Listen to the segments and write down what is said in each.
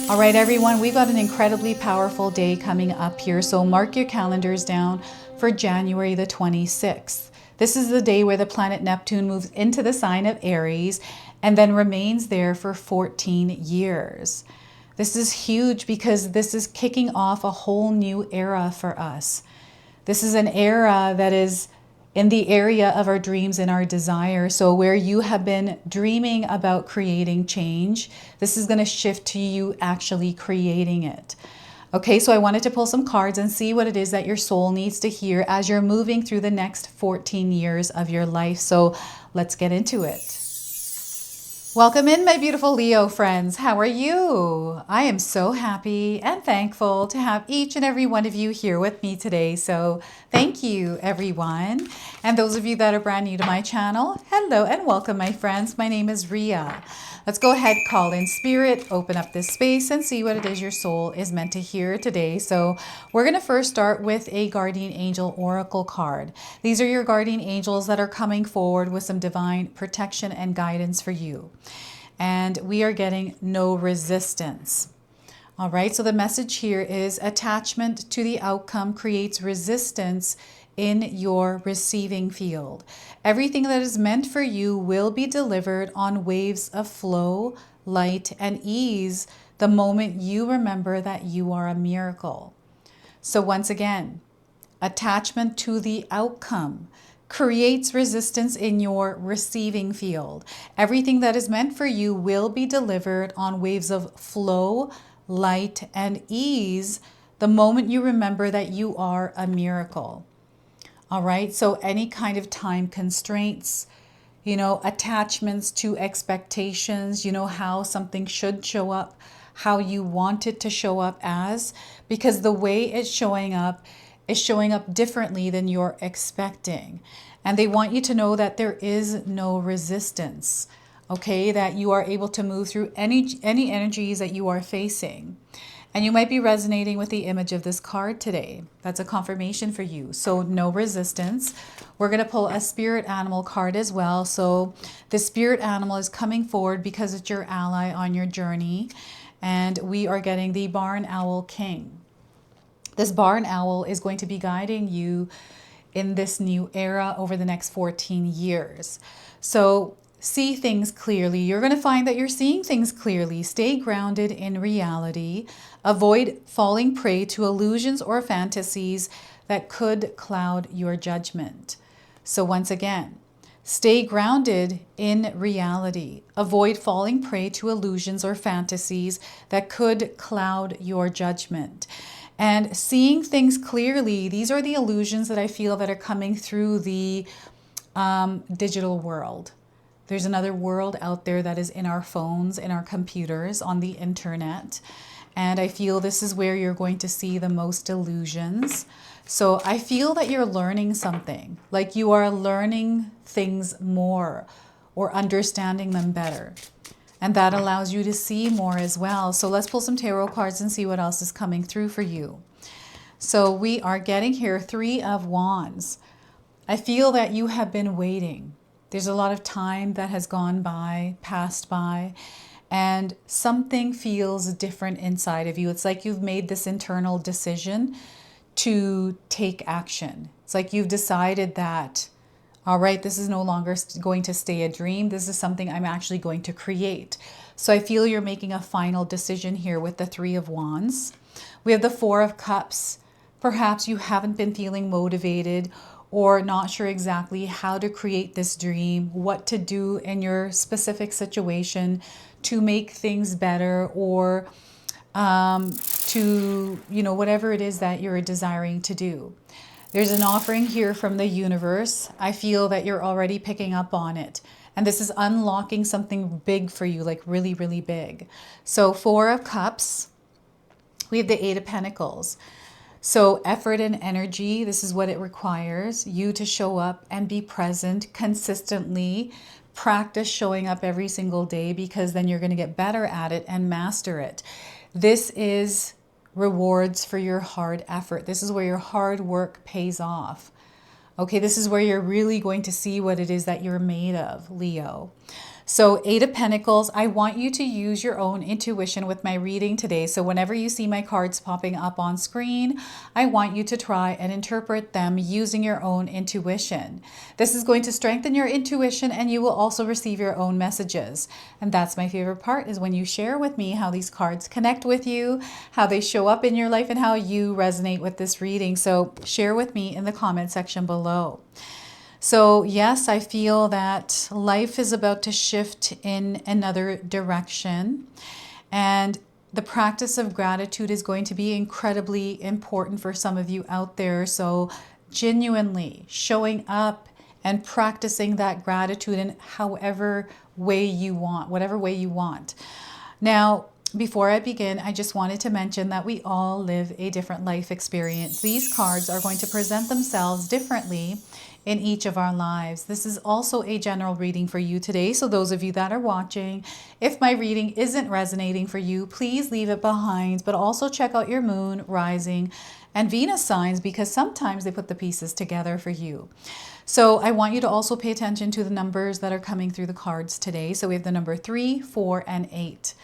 All right, everyone, we've got an incredibly powerful day coming up here. So mark your calendars down for January the 26th. This is the day where the planet Neptune moves into the sign of Aries and then remains there for 14 years. This is huge because this is kicking off a whole new era for us. This is an era that is in the area of our dreams and our desire. So where you have been dreaming about creating change, this is going to shift to you actually creating it. Okay, so I wanted to pull some cards and see what it is that your soul needs to hear as you're moving through the next 14 years of your life. So let's get into it. Welcome in, my beautiful Leo friends. How are you? I am so happy and thankful to have each and every one of you here with me today. So thank you, everyone. And those of you that are brand new to my channel, hello and welcome, my friends. My name is Ria. Let's go ahead, call in spirit, open up this space and see what it is your soul is meant to hear today. So we're going to first start with a guardian angel oracle card. These are your guardian angels that are coming forward with some divine protection and guidance for you. And we are getting no resistance. All right, so the message here is attachment to the outcome creates resistance in your receiving field. Everything that is meant for you will be delivered on waves of flow, light, and ease the moment you remember that you are a miracle. So once again, attachment to the outcome creates resistance in your receiving field. Everything that is meant for you will be delivered on waves of flow, light, and ease the moment you remember that you are a miracle. All right, so any kind of time constraints, attachments to expectations, how something should show up, how you want it to show up as, because the way it's showing up is showing up differently than you're expecting. And they want you to know that there is no resistance, okay? That you are able to move through any energies that you are facing. And you might be resonating with the image of this card today. That's a confirmation for you. So no resistance. We're going to pull a spirit animal card as well. So the spirit animal is coming forward because it's your ally on your journey. And we are getting the barn owl king. This barn owl is going to be guiding you in this new era over the next 14 years. So see things clearly. You're going to find that you're seeing things clearly. Stay grounded in reality. Avoid falling prey to illusions or fantasies that could cloud your judgment. So once again, stay grounded in reality. Avoid falling prey to illusions or fantasies that could cloud your judgment. And seeing things clearly, these are the illusions that I feel that are coming through the digital world. There's another world out there that is in our phones, in our computers, on the internet. And I feel this is where you're going to see the most illusions. So I feel that you're learning something, like you are learning things more or understanding them better. And that allows you to see more as well. So let's pull some tarot cards and see what else is coming through for you. So we are getting here 3 of Wands. I feel that you have been waiting. There's a lot of time that has gone by, passed by, and something feels different inside of you. It's like you've made this internal decision to take action. It's like you've decided that, all right, this is no longer going to stay a dream. This is something I'm actually going to create. So I feel you're making a final decision here with the 3 of Wands. We have the 4 of Cups. Perhaps you haven't been feeling motivated or not sure exactly how to create this dream, what to do in your specific situation to make things better, or to, whatever it is that you're desiring to do. There's an offering here from the universe. I feel that you're already picking up on it. And this is unlocking something big for you, like really, really big. So 4 of Cups, we have the 8 of Pentacles. So effort and energy, this is what it requires you to show up and be present consistently. Practice showing up every single day, because then you're going to get better at it and master it. This is rewards for your hard effort. This is where your hard work pays off. Okay, this is where you're really going to see what it is that you're made of, Leo. So 8 of Pentacles, I want you to use your own intuition with my reading today. So whenever you see my cards popping up on screen, I want you to try and interpret them using your own intuition. This is going to strengthen your intuition, and you will also receive your own messages. And that's my favorite part, is when you share with me how these cards connect with you, how they show up in your life, and how you resonate with this reading. So share with me in the comment section below. So yes, I feel that life is about to shift in another direction, and the practice of gratitude is going to be incredibly important for some of you out there. So genuinely showing up and practicing that gratitude in however way you want, whatever way you want. Now, before I begin, I just wanted to mention that we all live a different life experience. These cards are going to present themselves differently in each of our lives. This is also a general reading for you today. So those of you that are watching, if my reading isn't resonating for you, please leave it behind, but also check out your moon, rising, and Venus signs, because sometimes they put the pieces together for you. So I want you to also pay attention to the numbers that are coming through the cards today. So we have the number 3, 4, and 8.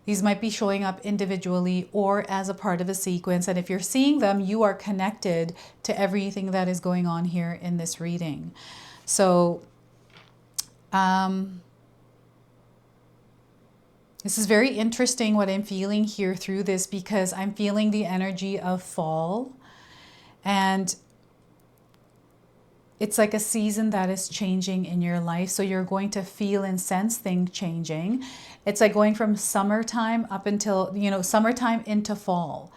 These might be showing up individually or as a part of a sequence. And if you're seeing them, you are connected to everything that is going on here in this reading. So this is very interesting what I'm feeling here through this, because I'm feeling the energy of fall. And it's like a season that is changing in your life. So you're going to feel and sense things changing. It's like going from summertime up until, summertime into fall.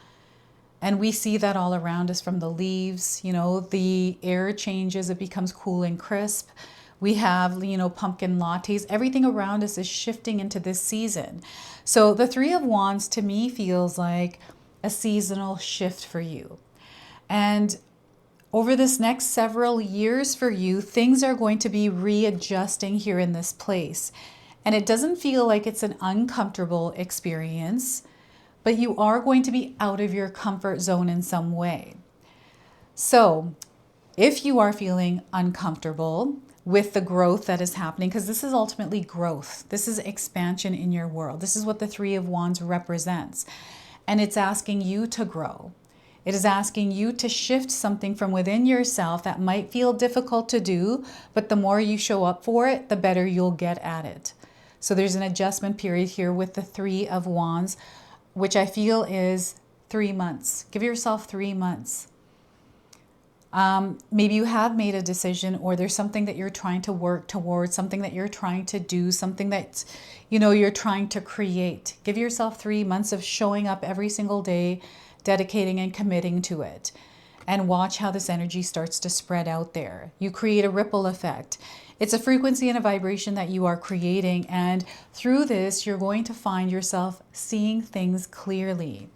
And we see that all around us, from the leaves, the air changes, it becomes cool and crisp. We have, pumpkin lattes. Everything around us is shifting into this season. So the 3 of Wands to me feels like a seasonal shift for you. And over this next several years for you, things are going to be readjusting here in this place. And it doesn't feel like it's an uncomfortable experience, but you are going to be out of your comfort zone in some way. So if you are feeling uncomfortable with the growth that is happening, because this is ultimately growth, this is expansion in your world. This is what the 3 of Wands represents. And it's asking you to grow. It is asking you to shift something from within yourself that might feel difficult to do, but the more you show up for it, the better you'll get at it. So there's an adjustment period here with the 3 of Wands, which I feel is 3 months. Give yourself 3 months. Maybe you have made a decision, or there's something that you're trying to work towards, something that you're trying to do, something that, you're trying to create. Give yourself 3 months of showing up every single day, dedicating and committing to it, and watch how this energy starts to spread out there. You create a ripple effect. It's a frequency and a vibration that you are creating, and through this you're going to find yourself seeing things clearly.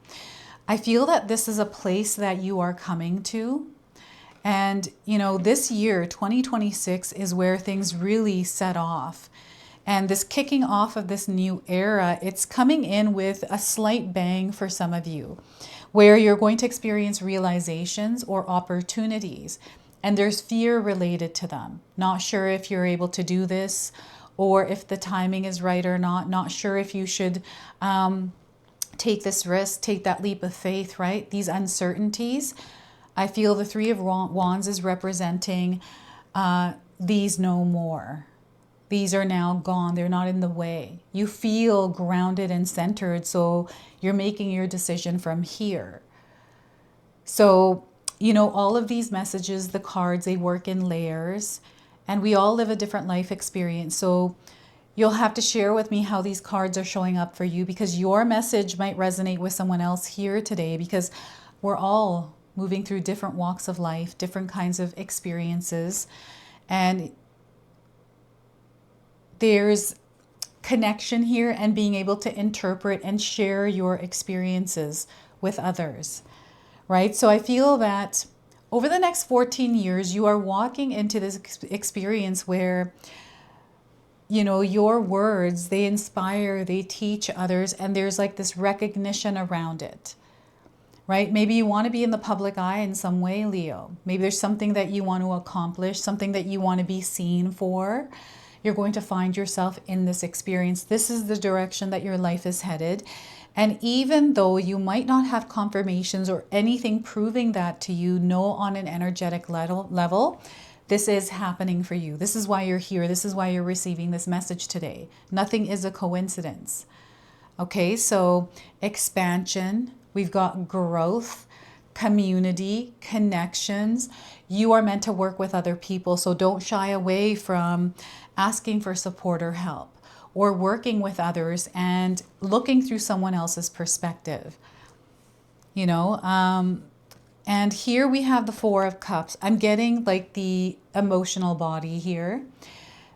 I feel that this is a place that you are coming to, and this year 2026 is where things really set off. And this kicking off of this new era, it's coming in with a slight bang for some of you, where you're going to experience realizations or opportunities, and there's fear related to them. Not sure if you're able to do this, or if the timing is right or not. Not sure if you should take this risk, take that leap of faith, right? These uncertainties. I feel the 3 of Wands is representing these no more. These are now gone. They're not in the way. You feel grounded and centered, so you're making your decision from here. So, all of these messages, the cards, they work in layers, and we all live a different life experience. So you'll have to share with me how these cards are showing up for you, because your message might resonate with someone else here today, because we're all moving through different walks of life, different kinds of experiences, and there's connection here and being able to interpret and share your experiences with others, right? So I feel that over the next 14 years, you are walking into this experience where, your words, they inspire, they teach others, and there's like this recognition around it, right? Maybe you want to be in the public eye in some way, Leo. Maybe there's something that you want to accomplish, something that you want to be seen for. you're going to find yourself in this experience. This is the direction that your life is headed. And even though you might not have confirmations or anything proving that to you, know on an energetic level, this is happening for you. This is why you're here. This is why you're receiving this message today. Nothing is a coincidence. Okay, so expansion, we've got growth, community, connections. You are meant to work with other people, so don't shy away from asking for support or help, or working with others and looking through someone else's perspective. You know, and here we have the Four of Cups. I'm getting like the emotional body here.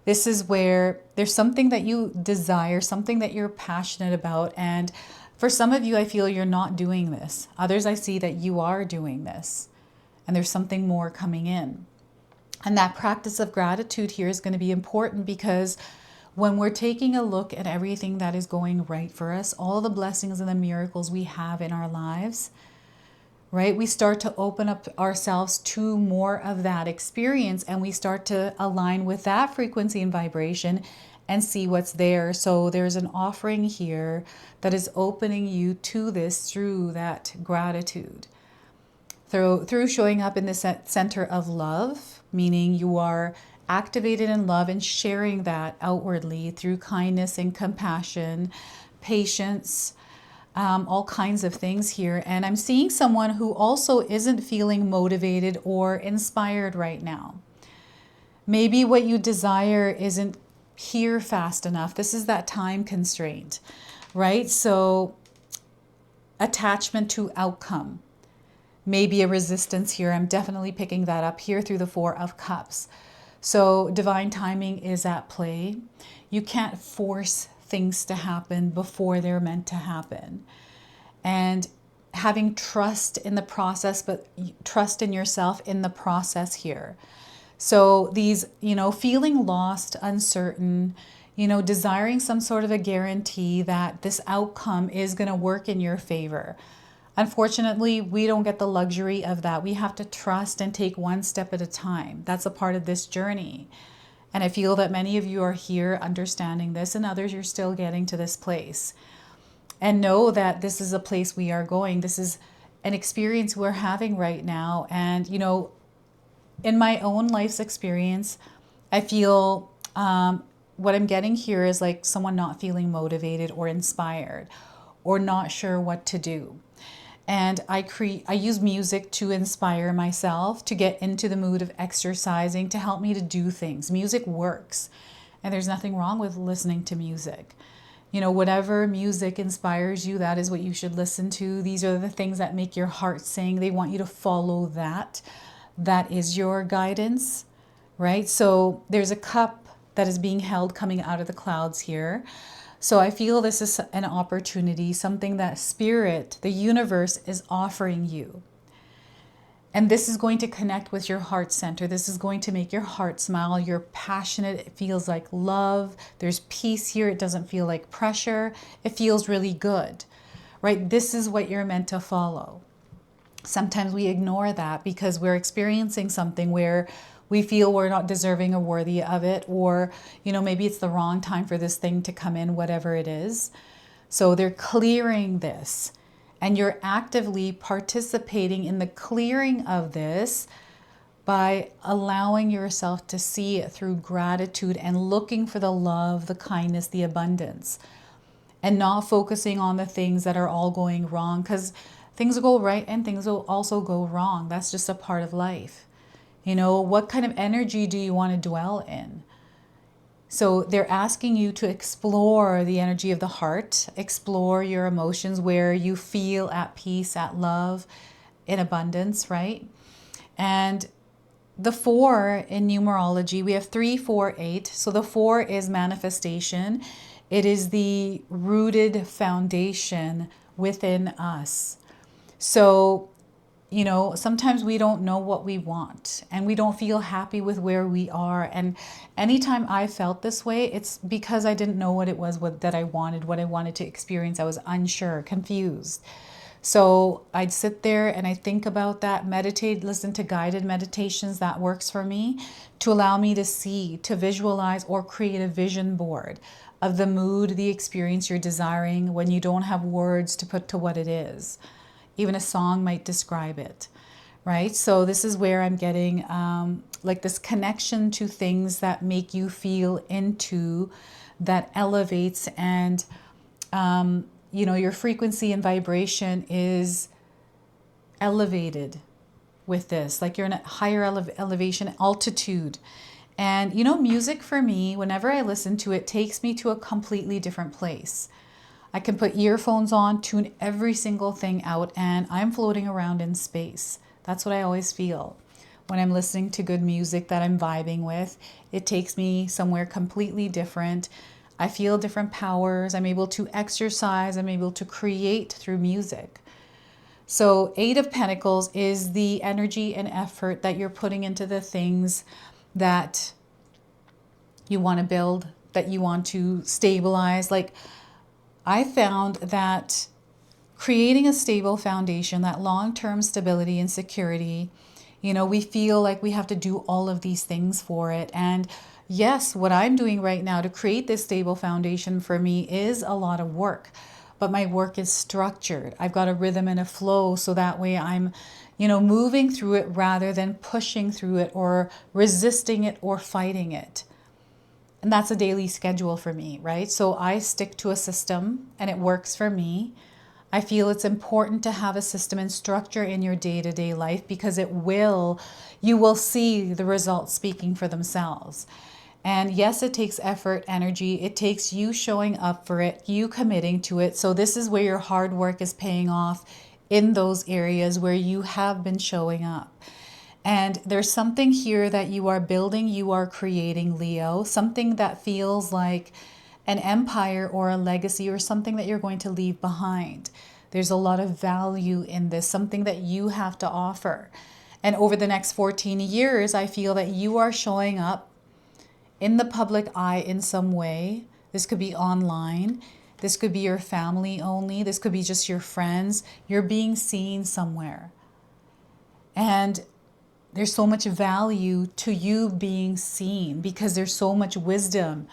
This is where there's something that you desire, something that you're passionate about. And for some of you, I feel you're not doing this. Others, I see that you are doing this. And there's something more coming in. And that practice of gratitude here is going to be important, because when we're taking a look at everything that is going right for us, all the blessings and the miracles we have in our lives, right? We start to open up ourselves to more of that experience, and we start to align with that frequency and vibration and see what's there. So there's an offering here that is opening you to this through that gratitude. Through showing up in the center of love, meaning you are activated in love and sharing that outwardly through kindness and compassion, patience, all kinds of things here. And I'm seeing someone who also isn't feeling motivated or inspired right now. Maybe what you desire isn't here fast enough. This is that time constraint, right? So attachment to outcome. Maybe a resistance here. I'm definitely picking that up here through the Four of Cups. So divine timing is at play. You can't force things to happen before they're meant to happen. And having trust in the process, but trust in yourself in the process here. So these, feeling lost, uncertain, desiring some sort of a guarantee that this outcome is going to work in your favor. Unfortunately, we don't get the luxury of that. We have to trust and take one step at a time. That's a part of this journey. And I feel that many of you are here understanding this, and others, you're still getting to this place. And know that this is a place we are going. This is an experience we're having right now. And, in my own life's experience, I feel what I'm getting here is like someone not feeling motivated or inspired or not sure what to do. And I use music to inspire myself, to get into the mood of exercising, to help me to do things. Music works, and there's nothing wrong with listening to music. Whatever music inspires you, that is what you should listen to. These are the things that make your heart sing. They want you to follow that. That is your guidance, right? So there's a cup that is being held coming out of the clouds here. So I feel this is an opportunity, something that Spirit, the universe, is offering you. And this is going to connect with your heart center. This is going to make your heart smile. You're passionate. It feels like love. There's peace here. It doesn't feel like pressure. It feels really good, right? This is what you're meant to follow. Sometimes we ignore that because we're experiencing something where we feel we're not deserving or worthy of it, or, maybe it's the wrong time for this thing to come in, whatever it is. So they're clearing this, and you're actively participating in the clearing of this by allowing yourself to see it through gratitude and looking for the love, the kindness, the abundance, and not focusing on the things that are all going wrong, because things will go right and things will also go wrong. That's just a part of life. What kind of energy do you want to dwell in? So they're asking you to explore the energy of the heart, explore your emotions where you feel at peace, at love, in abundance, right? And the 4 in numerology, we have 3, 4, 8. So the 4 is manifestation. It is the rooted foundation within us. So sometimes we don't know what we want, and we don't feel happy with where we are. And anytime I felt this way, it's because I didn't know what it was that I wanted, what I wanted to experience. I was unsure, confused. So I'd sit there and I think about that, meditate, listen to guided meditations. That works for me to allow me to see, to visualize, or create a vision board of the mood, the experience you're desiring when you don't have words to put to what it is. Even a song might describe it, right? So this is where I'm getting like this connection to things that make you feel into, that elevates, and you know, your frequency and vibration is elevated with this. Like you're in a higher elevation, altitude. And you know, music for me, whenever I listen to it, takes me to a completely different place. I can put earphones on, tune every single thing out, and I'm floating around in space. That's what I always feel when I'm listening to good music that I'm vibing with. It takes me somewhere completely different. I feel different powers. I'm able to exercise. I'm able to create through music. So 8 of Pentacles is the energy and effort that you're putting into the things that you want to build, that you want to stabilize. Like, I found that creating a stable foundation, that long-term stability and security, you know, we feel like we have to do all of these things for it. And yes, what I'm doing right now to create this stable foundation for me is a lot of work, but my work is structured. I've got a rhythm and a flow, so that way I'm, you know, moving through it rather than pushing through it or resisting it or fighting it. And that's a daily schedule for me, right? So I stick to a system and it works for me. I feel it's important to have a system and structure in your day-to-day life because you will see the results speaking for themselves. And yes, it takes effort, energy. It takes you showing up for it, you committing to it. So this is where your hard work is paying off, in those areas where you have been showing up. And there's something here that you are building, you are creating, Leo, something that feels like an empire or a legacy or something that you're going to leave behind. There's a lot of value in this, something that you have to offer. And over the next 14 years, I feel that you are showing up in the public eye in some way. This could be online. This could be your family only. This could be just your friends. You're being seen somewhere. And there's so much value to you being seen because there's so much wisdom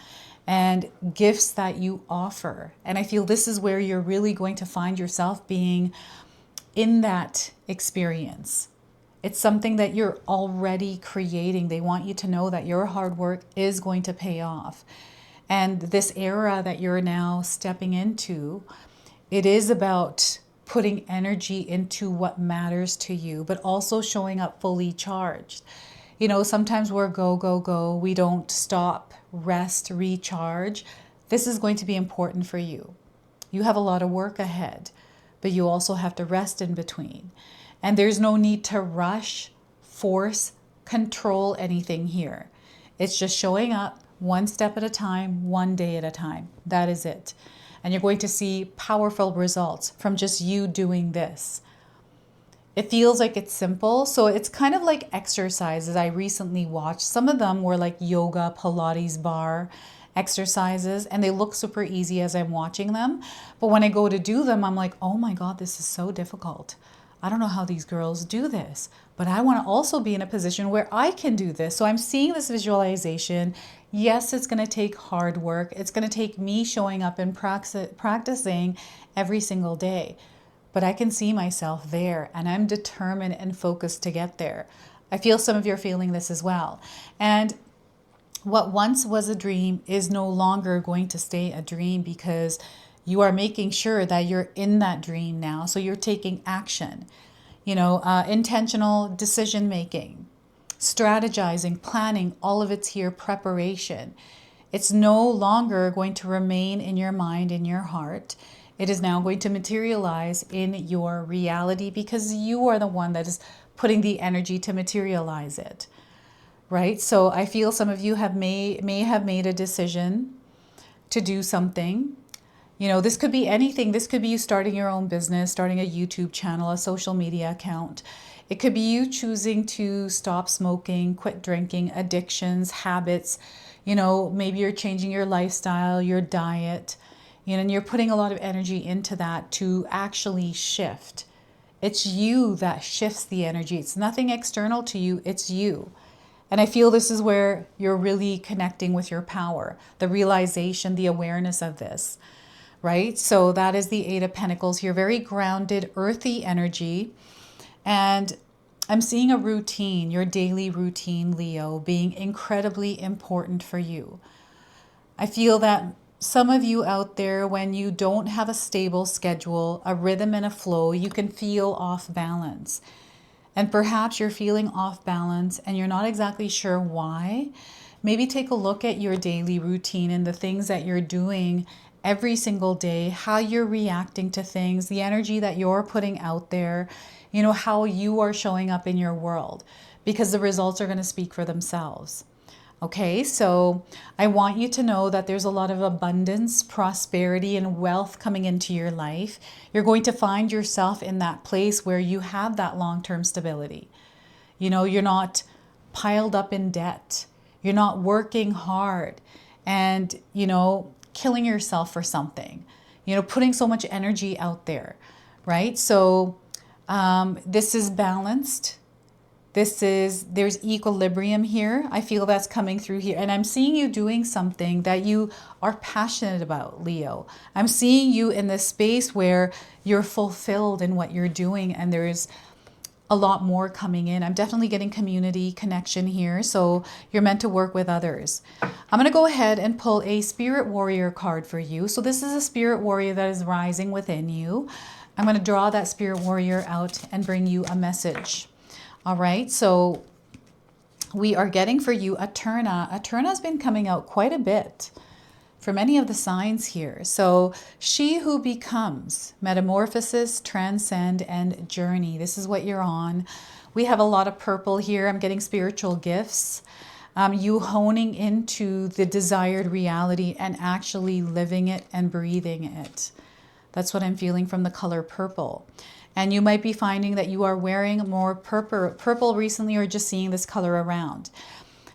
and gifts that you offer. And I feel this is where you're really going to find yourself being in that experience. It's something that you're already creating. They want you to know that your hard work is going to pay off. And this era that you're now stepping into, it is about putting energy into what matters to you, but also showing up fully charged. You know, sometimes we're go, go, go. We don't stop, rest, recharge. This is going to be important for you. You have a lot of work ahead, but you also have to rest in between. And there's no need to rush, force, control anything here. It's just showing up one step at a time, one day at a time. That is it. And you're going to see powerful results from just you doing this. It feels like it's simple. So it's kind of like exercises I recently watched. Some of them were like yoga, Pilates bar exercises, and they look super easy as I'm watching them. But when I go to do them, I'm like, oh my God, this is so difficult. I don't know how these girls do this, but I want to also be in a position where I can do this. So I'm seeing this visualization. Yes, it's going to take hard work. It's going to take me showing up and practicing every single day. But I can see myself there, and I'm determined and focused to get there. I feel some of you are feeling this as well. And what once was a dream is no longer going to stay a dream because you are making sure that you're in that dream now. So you're taking action, you know, intentional decision making, strategizing, planning, all of it's here, preparation. It's no longer going to remain in your mind, in your heart. It is now going to materialize in your reality because you are the one that is putting the energy to materialize it, right? So I feel some of you may have made a decision to do something. You know, this could be anything. This could be you starting your own business, starting a YouTube channel, a social media account. It could be you choosing to stop smoking, quit drinking, addictions, habits. You know, maybe you're changing your lifestyle, your diet. and you're putting a lot of energy into that to actually shift. It's you that shifts the energy. It's nothing external to you, it's you. And I feel this is where you're really connecting with your power, the realization, the awareness of this, right? So that is the Eight of Pentacles here, very grounded, earthy energy. And I'm seeing a routine, your daily routine, Leo, being incredibly important for you. I feel that some of you out there, when you don't have a stable schedule, a rhythm and a flow, you can feel off balance. And perhaps you're feeling off balance and you're not exactly sure why. Maybe take a look at your daily routine and the things that you're doing every single day, how you're reacting to things, the energy that you're putting out there, how you are showing up in your world, because the results are going to speak for themselves. Okay, so I want you to know that there's a lot of abundance, prosperity, and wealth coming into your life. You're going to find yourself in that place where you have that long-term stability. You're not piled up in debt. You're not working hard and, killing yourself for something, putting so much energy out there, right? So this is balanced. There's equilibrium here. I feel that's coming through here. And I'm seeing you doing something that you are passionate about, Leo. I'm seeing you in this space where you're fulfilled in what you're doing, and there's a lot more coming in. I'm definitely getting community connection here. So you're meant to work with others. I'm going to go ahead and pull a Spirit Warrior card for you. So this is a Spirit Warrior that is rising within you. I'm going to draw that Spirit Warrior out and bring you a message. All right, so we are getting for you Eterna. Eterna has been coming out quite a bit for many of the signs here. So she who becomes, metamorphosis, transcend, and journey. This is what you're on. We have a lot of purple here. I'm getting spiritual gifts. You honing into the desired reality and actually living it and breathing it. That's what I'm feeling from the color purple. And you might be finding that you are wearing more purple recently, or just seeing this color around.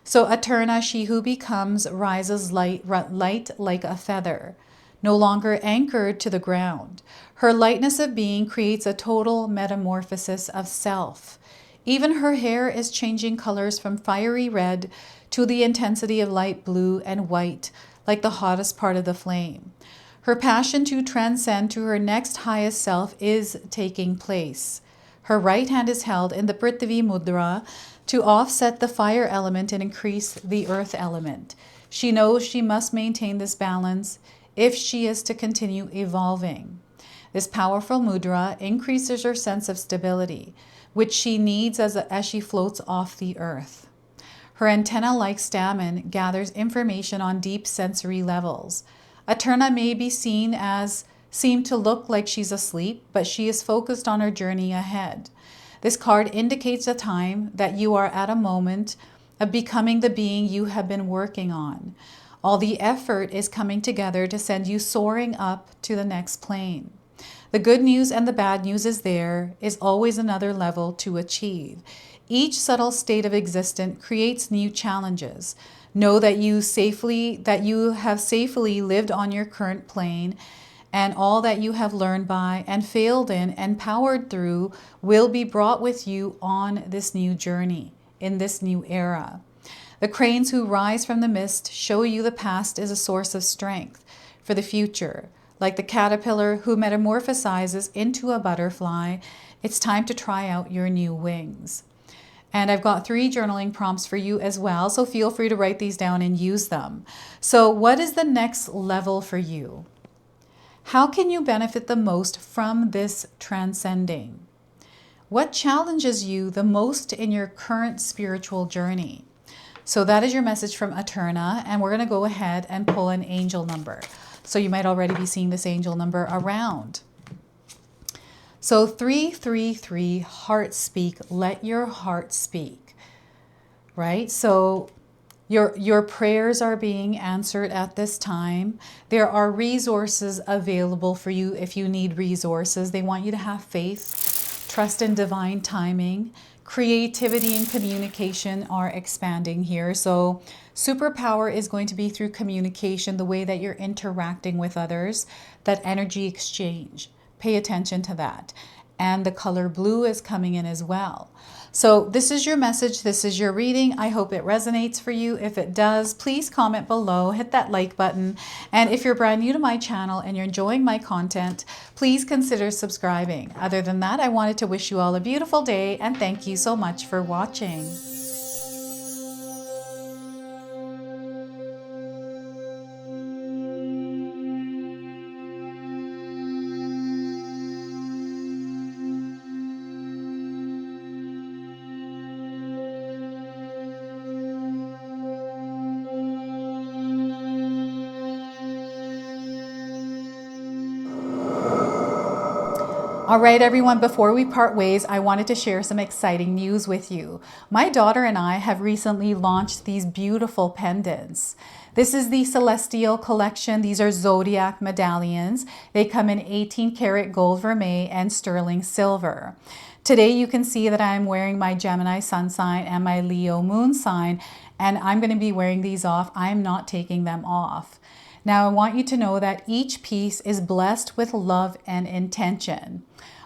So Eterna, she who becomes, rises light like a feather, no longer anchored to the ground. Her lightness of being creates a total metamorphosis of self. Even her hair is changing colors from fiery red to the intensity of light blue and white, like the hottest part of the flame. Her passion to transcend to her next highest self is taking place. Her right hand is held in the Prithvi Mudra to offset the fire element and increase the earth element. She knows she must maintain this balance if she is to continue evolving. This powerful mudra increases her sense of stability, which she needs as she floats off the earth. Her antenna-like stamen gathers information on deep sensory levels. Eterna may be seem to look like she's asleep, but she is focused on her journey ahead. This card indicates a time that you are at a moment of becoming the being you have been working on. All the effort is coming together to send you soaring up to the next plane. The good news and the bad news there is always another level to achieve. Each subtle state of existence creates new challenges. Know that you have safely lived on your current plane, and all that you have learned by and failed in and powered through will be brought with you on this new journey, in this new era. The cranes who rise from the mist show you the past is a source of strength for the future. Like the caterpillar who metamorphosizes into a butterfly, it's time to try out your new wings. And I've got 3 journaling prompts for you as well, so feel free to write these down and use them. So what is the next level for you? How can you benefit the most from this transcending? What challenges you the most in your current spiritual journey? So that is your message from Eterna, and we're going to go ahead and pull an angel number. So you might already be seeing this angel number around. So 333, heart speak, let your heart speak, right? So your prayers are being answered at this time. There are resources available for you if you need resources. They want you to have faith, trust in divine timing, Creativity and communication are expanding here. So superpower is going to be through communication, the way that you're interacting with others, that energy exchange. Pay attention to that. And the color blue is coming in as well. So this is your message. This is your reading. I hope it resonates for you. If it does, please comment below, hit that like button. And if you're brand new to my channel and you're enjoying my content, please consider subscribing. Other than that, I wanted to wish you all a beautiful day and thank you so much for watching. All right, everyone, before we part ways, I wanted to share some exciting news with you. My daughter and I have recently launched these beautiful pendants. This is the Celestial collection. These are zodiac medallions. They come in 18 karat gold vermeil and sterling silver. Today you can see that I'm wearing my Gemini sun sign and my Leo moon sign, and I'm going to be wearing these off. I'm not taking them off. Now, I want you to know that each piece is blessed with love and intention.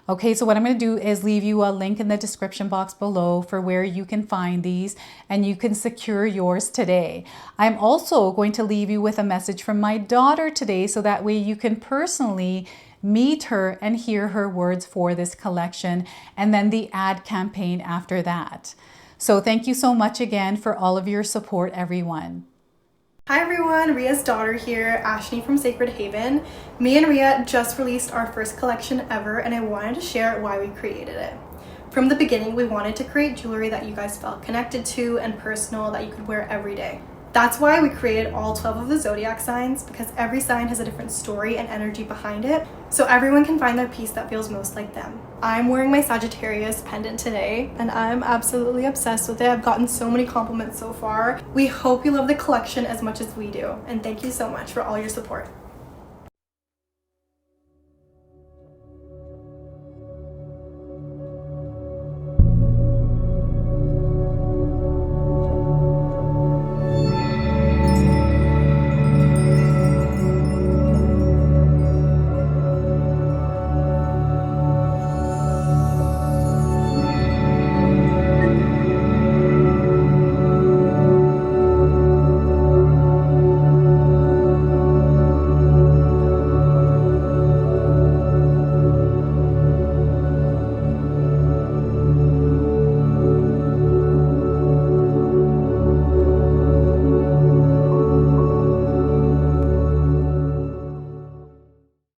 Okay, so what I'm going to do is leave you a link in the description box below for where you can find these and you can secure yours today. I'm also going to leave you with a message from my daughter today so that way you can personally meet her and hear her words for this collection and then the ad campaign after that. So thank you so much again for all of your support, everyone. Hi everyone, Ria's daughter here, Ashley from Sacred Haven. Me and Ria just released our first collection ever and I wanted to share why we created it. From the beginning, we wanted to create jewelry that you guys felt connected to and personal that you could wear every day. That's why we created all 12 of the zodiac signs, because every sign has a different story and energy behind it, so everyone can find their piece that feels most like them. I'm wearing my Sagittarius pendant today, and I'm absolutely obsessed with it. I've gotten so many compliments so far. We hope you love the collection as much as we do, and thank you so much for all your support.